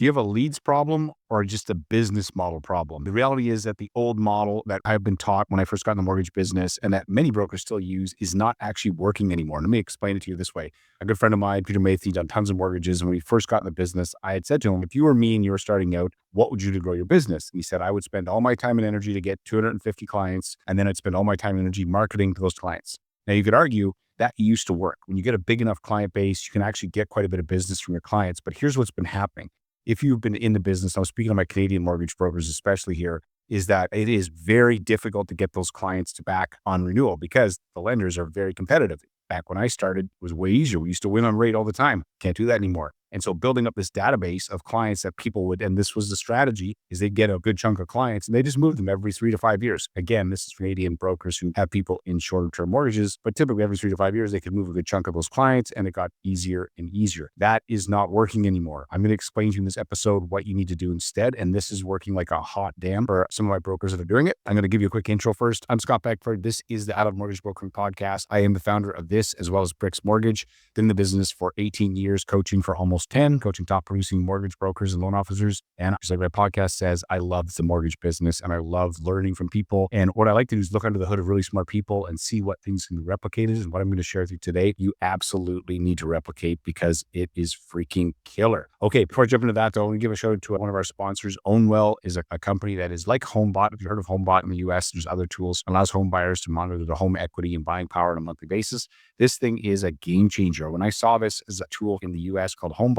Do you have a leads problem or just a business model problem? The reality is that the old model that I've been taught when I first got in the mortgage business and that many brokers still use is not actually working anymore. Let me explain it to you this way. A good friend of mine, Peter Matthew, done tons of mortgages. And when we first got in the business, I had said to him, if you were me and you were starting out, what would you do to grow your business? And he said, I would spend all my time and energy to get 250 clients, and then I'd spend all my time and energy marketing to those clients. Now, you could argue that used to work. When you get a big enough client base, you can actually get quite a bit of business from your clients. But here's what's been happening. If you've been in the business, I'm speaking to my Canadian mortgage brokers, especially here, is that it is very difficult to get those clients to back on renewal because the lenders are very competitive. Back when I started, it was way easier. We used to win on rate all the time. Can't do that anymore. And so building up this database of clients that people would, and this was the strategy, is they get a good chunk of clients and they just move them every 3 to 5 years. Again, this is Canadian brokers who have people in shorter term mortgages, but typically every 3 to 5 years, they could move a good chunk of those clients and it got easier and easier. That is not working anymore. I'm going to explain to you in this episode what you need to do instead. And this is working like a hot damn for some of my brokers that are doing it. I'm going to give you a quick intro first. I'm Scott Beckford. This is the Adult Mortgage Brokering Podcast. I am the founder of this as well as Bricks Mortgage. Been in the business for 18 years, coaching for almost 10, coaching top producing mortgage brokers and loan officers. And just like my podcast says, I love the mortgage business and I love learning from people. And what I like to do is look under the hood of really smart people and see what things can be replicated. And what I'm going to share with you today, you absolutely need to replicate because it is freaking killer. Okay, before I jump into that, though, I want to give a shout out to one of our sponsors. Ownwell is a company that is like HomeBot. If you've heard of HomeBot in the US, there's other tools that allows home buyers to monitor their home equity and buying power on a monthly basis. This thing is a game changer. When I saw this as a tool in the US called HomeBot,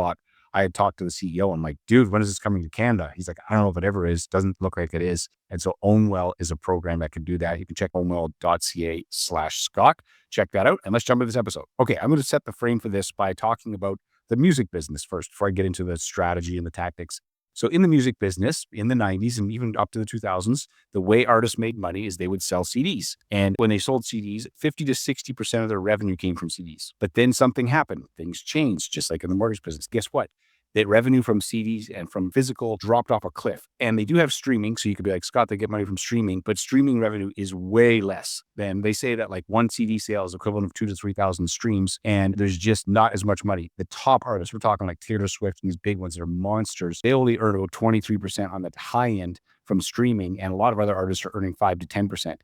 I had talked to the CEO. I'm like, dude, when is this coming to Canada? He's like, I don't know if it ever is. Doesn't look like it is. And so Ownwell is a program that can do that. You can check ownwell.ca/Scott. Check that out. And let's jump into this episode. Okay, I'm going to set the frame for this by talking about the music business first before I get into the strategy and the tactics. So in the music business, in the 90s and even up to the 2000s, the way artists made money is they would sell CDs. And when they sold CDs, 50 to 60% of their revenue came from CDs. But then something happened. Things changed, just like in the mortgage business. Guess what? The revenue from CDs and from physical dropped off a cliff. And they do have streaming. So you could be like, Scott, they get money from streaming, but streaming revenue is way less than they say that like one CD sale is equivalent of 2,000 to 3,000 streams. And there's just not as much money. The top artists, we're talking like Taylor Swift and these big ones that are monsters. They only earn about 23% on the high end from streaming. And a lot of other artists are earning 5 to 10%.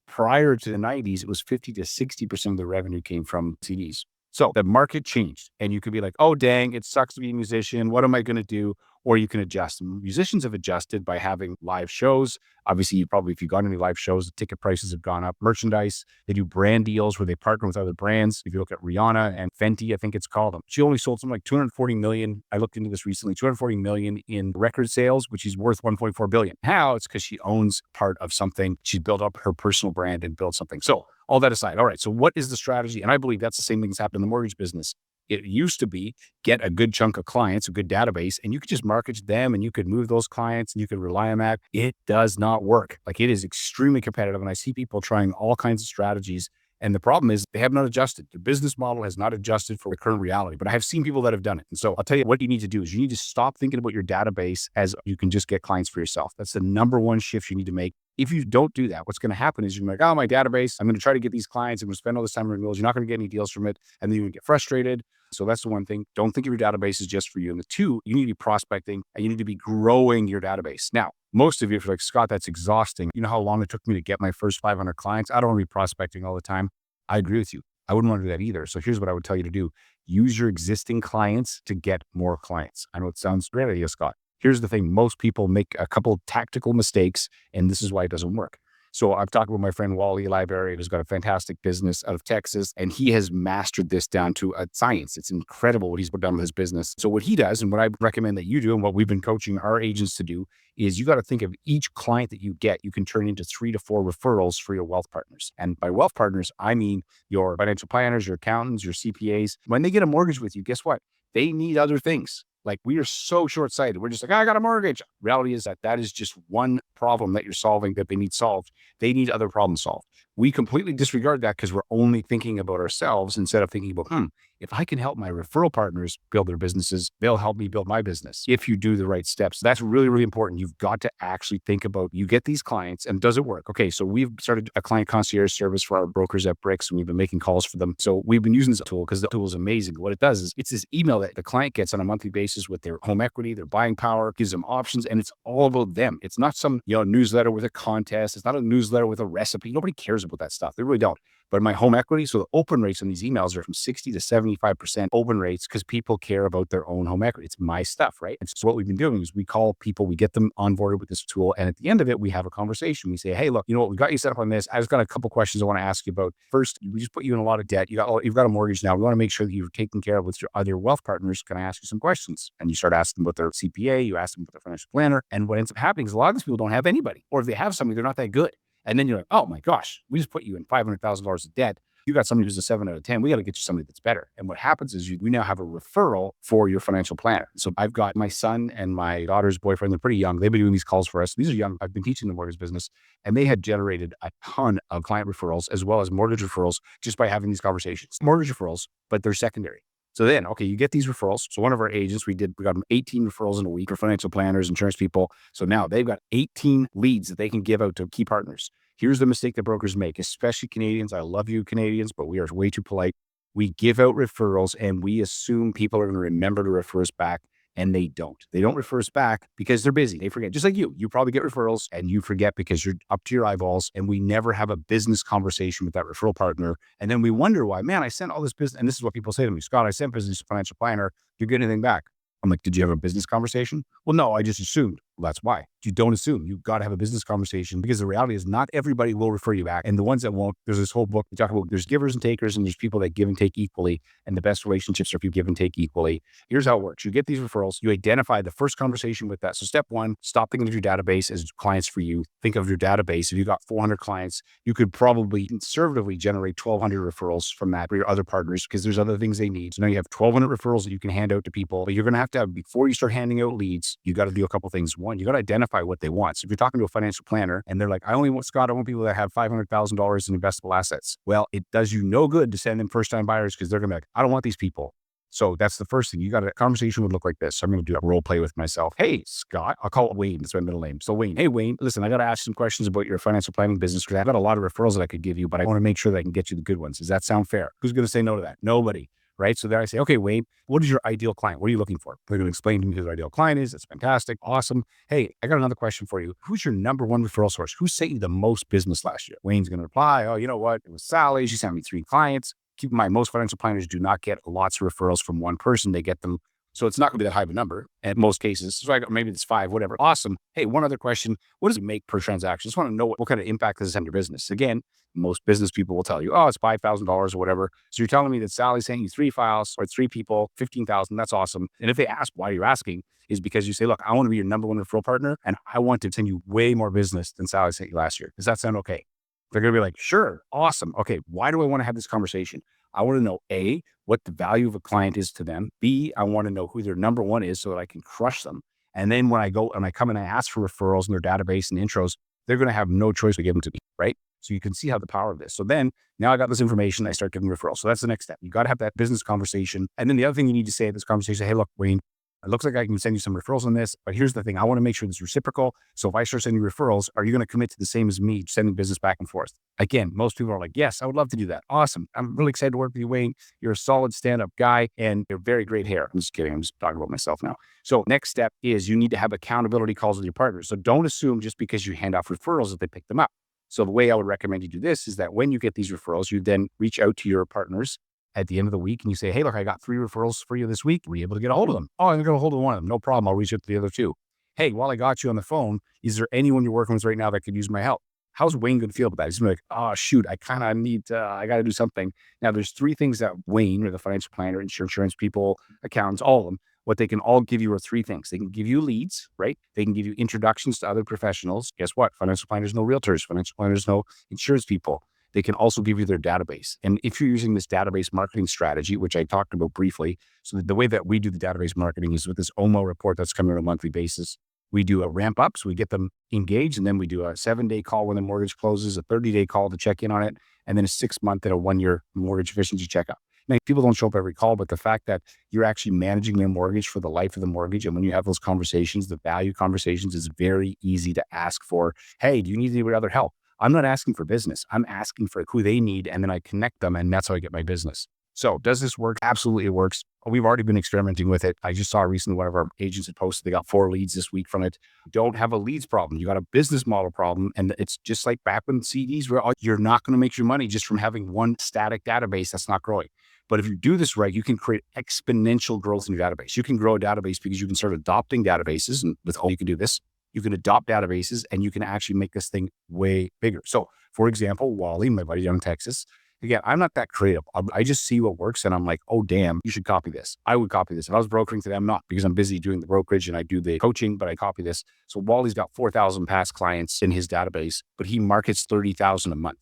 Prior to the 90s, it was 50 to 60% of the revenue came from CDs. So the market changed and you could be like, oh, dang, it sucks to be a musician. What am I going to do? Or you can adjust. Musicians have adjusted by having live shows. Obviously, if you've gone to any live shows, the ticket prices have gone up. Merchandise, they do brand deals where they partner with other brands. If you look at Rihanna and Fenty, I think it's called them. She only sold something like 240 million. I looked into this recently, 240 million in record sales, which is worth 1.4 billion. How? It's because she owns part of something. She's built up her personal brand and built something. So all that aside, all right, so what is the strategy? And I believe that's the same thing that's happened in the mortgage business. It used to be get a good chunk of clients, a good database, and you could just market to them and you could move those clients and you could rely on that. It does not work. Like it is extremely competitive. And I see people trying all kinds of strategies. And the problem is they have not adjusted. The business model has not adjusted for the current reality, but I have seen people that have done it. And so I'll tell you what you need to do is you need to stop thinking about your database as you can just get clients for yourself. That's the number one shift you need to make. If you don't do that, what's going to happen is you're like, oh, my database, I'm going to try to get these clients. I'm going to spend all this time on renewals. You're not going to get any deals from it. And then you're going to get frustrated. So that's the one thing. Don't think of your database as just for you. And the two, you need to be prospecting and you need to be growing your database. Now, most of you, if you're like, Scott, that's exhausting. You know how long it took me to get my first 500 clients? I don't want to be prospecting all the time. I agree with you. I wouldn't want to do that either. So here's what I would tell you to do. Use your existing clients to get more clients. I know it sounds great idea, Scott. Here's the thing. Most people make a couple of tactical mistakes, and this is why it doesn't work. So I've talked with my friend Wally Library, who's got a fantastic business out of Texas, and he has mastered this down to a science. It's incredible what he's done with his business. So what he does, and what I recommend that you do, and what we've been coaching our agents to do, is you got to think of each client that you get, you can turn into 3 to 4 referrals for your wealth partners. And by wealth partners, I mean your financial planners, your accountants, your CPAs. When they get a mortgage with you, guess what? They need other things. Like we are so short-sighted. We're just like, I got a mortgage. Reality is that is just one problem that you're solving that they need solved. They need other problems solved. We completely disregard that because we're only thinking about ourselves instead of thinking about, if I can help my referral partners build their businesses, they'll help me build my business if you do the right steps. That's really, really important. You've got to actually think about, you get these clients and does it work? Okay, so we've started a client concierge service for our brokers at Bricks, and we've been making calls for them. So we've been using this tool because the tool is amazing. What it does is it's this email that the client gets on a monthly basis with their home equity, their buying power, gives them options, and it's all about them. It's not some, newsletter with a contest. It's not a newsletter with a recipe. Nobody cares about that stuff. They really don't. But my home equity, so the open rates on these emails are from 60 to 75% open rates because people care about their own home equity. It's my stuff, right? And so what we've been doing is we call people, we get them onboarded with this tool. And at the end of it, we have a conversation. We say, hey, look, you know what? We got you set up on this. I just got a couple questions I want to ask you about. First, we just put you in a lot of debt. You've got a mortgage now. We want to make sure that you're taken care of with your other wealth partners. Can I ask you some questions? And you start asking about their CPA, you ask them about their financial planner. And what ends up happening is a lot of these people don't have anybody. Or if they have somebody, they're not that good. And then you're like, oh my gosh, we just put you in $500,000 of debt. You got somebody who's a 7 out of 10. We got to get you somebody that's better. And what happens is we now have a referral for your financial planner. So I've got my son and my daughter's boyfriend. They're pretty young. They've been doing these calls for us. These are young. I've been teaching them mortgage business, and they had generated a ton of client referrals as well as mortgage referrals just by having these conversations. Mortgage referrals, but they're secondary. So then, okay, you get these referrals. So one of our agents, we got them 18 referrals in a week for financial planners, insurance people. So now they've got 18 leads that they can give out to key partners. Here's the mistake that brokers make, especially Canadians. I love you, Canadians, but we are way too polite. We give out referrals and we assume people are going to remember to refer us back, and they don't. They don't refer us back because they're busy. They forget. Just like you. You probably get referrals and you forget because you're up to your eyeballs, and we never have a business conversation with that referral partner. And then we wonder why, man, I sent all this business. And this is what people say to me, Scott, I sent business to financial planner. Do you get anything back? I'm like, did you have a business conversation? Well, no, I just assumed. Well, that's why. You don't assume. You've got to have a business conversation, because the reality is not everybody will refer you back. And the ones that won't, there's this whole book we talk about, there's givers and takers, and there's people that give and take equally. And the best relationships are people give and take equally. Here's how it works. You get these referrals, you identify the first conversation with that. So step one, stop thinking of your database as clients for you. Think of your database. If you got 400 clients, you could probably conservatively generate 1,200 referrals from that for your other partners, because there's other things they need. So now you have 1,200 referrals that you can hand out to people, but you're going to have, before you start handing out leads, you got to do a couple things. One, you got to identify what they want. So if you're talking to a financial planner and they're like, I want people that have $500,000 in investable assets. Well, it does you no good to send them first-time buyers, because they're going to be like, I don't want these people. So that's the first thing. A conversation would look like this. So I'm going to do a role play with myself. Hey, Scott, I'll call it Wayne. That's my middle name. So Wayne, hey, Wayne, listen, I got to ask you some questions about your financial planning business, because I've got a lot of referrals that I could give you, but I want to make sure that I can get you the good ones. Does that sound fair? Who's going to say no to that? Nobody. Right? So there I say, okay, Wayne, what is your ideal client? What are you looking for? They're going to explain to me who their ideal client is. That's fantastic. Awesome. Hey, I got another question for you. Who's your number one referral source? Who sent you the most business last year? Wayne's going to reply, oh, you know what? It was Sally. She sent me 3 clients. Keep in mind, most financial planners do not get lots of referrals from one person. They get them. So it's not going to be that high of a number in most cases. So maybe it's 5, whatever. Awesome. Hey, one other question. What does it make per transaction? Just want to know what kind of impact this has on your business. Again, most business people will tell you, oh, it's $5,000 or whatever. So you're telling me that Sally sent you 3 files or 3 people, 15,000. That's awesome. And if they ask why you're asking, is because you say, look, I want to be your number one referral partner, and I want to send you way more business than Sally sent you last year. Does that sound okay? They're going to be like, sure, awesome. Okay, why do I want to have this conversation? I want to know, A, what the value of a client is to them. B, I want to know who their number one is so that I can crush them. And then when I go and I come and I ask for referrals in their database and intros, they're going to have no choice to give them to me, right? So you can see how the power of this. So then now I got this information, I start giving referrals. So that's the next step. You got to have that business conversation. And then the other thing you need to say at this conversation, hey, look, Wayne, it looks like I can send you some referrals on this, but here's the thing. I want to make sure this is reciprocal. So if I start sending referrals, are you going to commit to the same as me, sending business back and forth? Again, most people are like, yes, I would love to do that. Awesome. I'm really excited to work with you, Wayne. You're a solid stand-up guy and you're very great hair. I'm just kidding. I'm just talking about myself now. So next step is you need to have accountability calls with your partners. So don't assume just because you hand off referrals that they pick them up. So the way I would recommend you do this is that when you get these referrals, you then reach out to your partners at the end of the week and you say, hey, look, I got 3 referrals for you this week. Were you able to get a hold of them? Oh, I'm going to get a hold of one of them. No problem. I'll reach out to the other 2. Hey, while I got you on the phone, is there anyone you're working with right now that could use my help? How's Wayne going to feel about that? He's going to be like, oh, shoot, I kind of need, I got to do something. Now, there's 3 things that Wayne, or the financial planner, insurance people, accountants, all of them, what they can all give you are 3 things. They can give you leads, right? They can give you introductions to other professionals. Guess what? Financial planners know realtors. Financial planners know insurance people. They can also give you their database. And if you're using this database marketing strategy, which I talked about briefly, so the way that we do the database marketing is with this OMO report that's coming on a monthly basis. We do a ramp up, so we get them engaged, and then we do a 7-day call when the mortgage closes, a 30-day call to check in on it, and then a 6-month and a 1-year mortgage efficiency checkup. Now, people don't show up every call, but the fact that you're actually managing their mortgage for the life of the mortgage, and when you have those conversations, the value conversations, is very easy to ask for. Hey, do you need any other help? I'm not asking for business. I'm asking for who they need, and then I connect them, and that's how I get my business. So does this work? Absolutely, it works. We've already been experimenting with it. I just saw recently one of our agents had posted they got 4 leads this week from it. Don't have a leads problem. You got a business model problem. And it's just like back when CDs were, you're not going to make your money just from having one static database that's not growing. But if you do this right, you can create exponential growth in your database. You can grow a database because you can start adopting databases. And with all you can do this, you can adopt databases and you can actually make this thing way bigger. So for example, Wally, my buddy down in Texas, again, I'm not that creative. I just see what works and I'm like, oh, damn, you should copy this. I would copy this. If I was brokering today, I'm not, because I'm busy doing the brokerage and I do the coaching, but I copy this. So Wally's got 4,000 past clients in his database, but he markets 30,000 a month.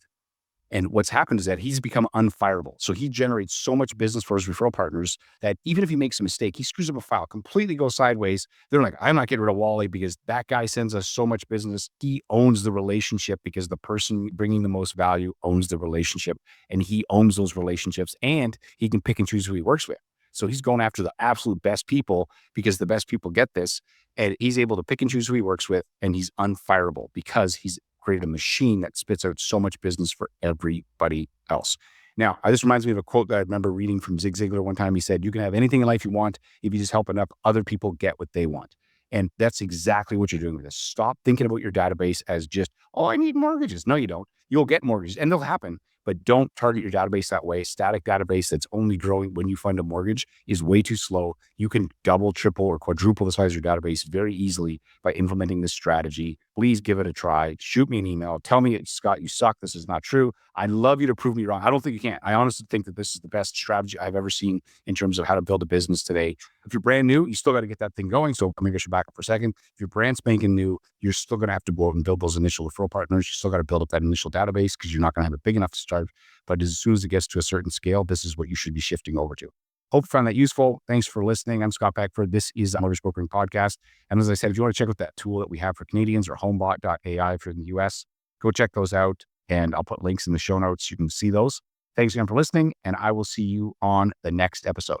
And what's happened is that he's become unfireable. So he generates so much business for his referral partners that even if he makes a mistake, he screws up a file, completely goes sideways. They're like, I'm not getting rid of Wally because that guy sends us so much business. He owns the relationship because the person bringing the most value owns the relationship, and he owns those relationships, and he can pick and choose who he works with. So he's going after the absolute best people because the best people get this, and he's able to pick and choose who he works with, and he's unfireable because he's created a machine that spits out so much business for everybody else. Now, this reminds me of a quote that I remember reading from Zig Ziglar one time. He said, you can have anything in life you want if you just help enough other people get what they want. And that's exactly what you're doing with this. Stop thinking about your database as just, oh, I need mortgages. No, you don't. You'll get mortgages and they'll happen, but don't target your database that way. Static database that's only growing when you fund a mortgage is way too slow. You can double, triple, or quadruple the size of your database very easily by implementing this strategy. Please give it a try. Shoot me an email. Tell me, Scott, you suck. This is not true. I'd love you to prove me wrong. I don't think you can. I honestly think that this is the best strategy I've ever seen in terms of how to build a business today. If you're brand new, you still got to get that thing going. So maybe I should back up for a second. If you're brand spanking new, you're still going to have to go out and build those initial referral partners. You still got to build up that initial database because you're not going to have it big enough to start. But as soon as it gets to a certain scale, this is what you should be shifting over to. Hope you found that useful. Thanks for listening. I'm Scott Beckford. This is the Mortgage Brokering Podcast. And as I said, if you want to check out that tool that we have for Canadians, or homebot.ai if you're in the US, go check those out. And I'll put links in the show notes. You can see those. Thanks again for listening, and I will see you on the next episode.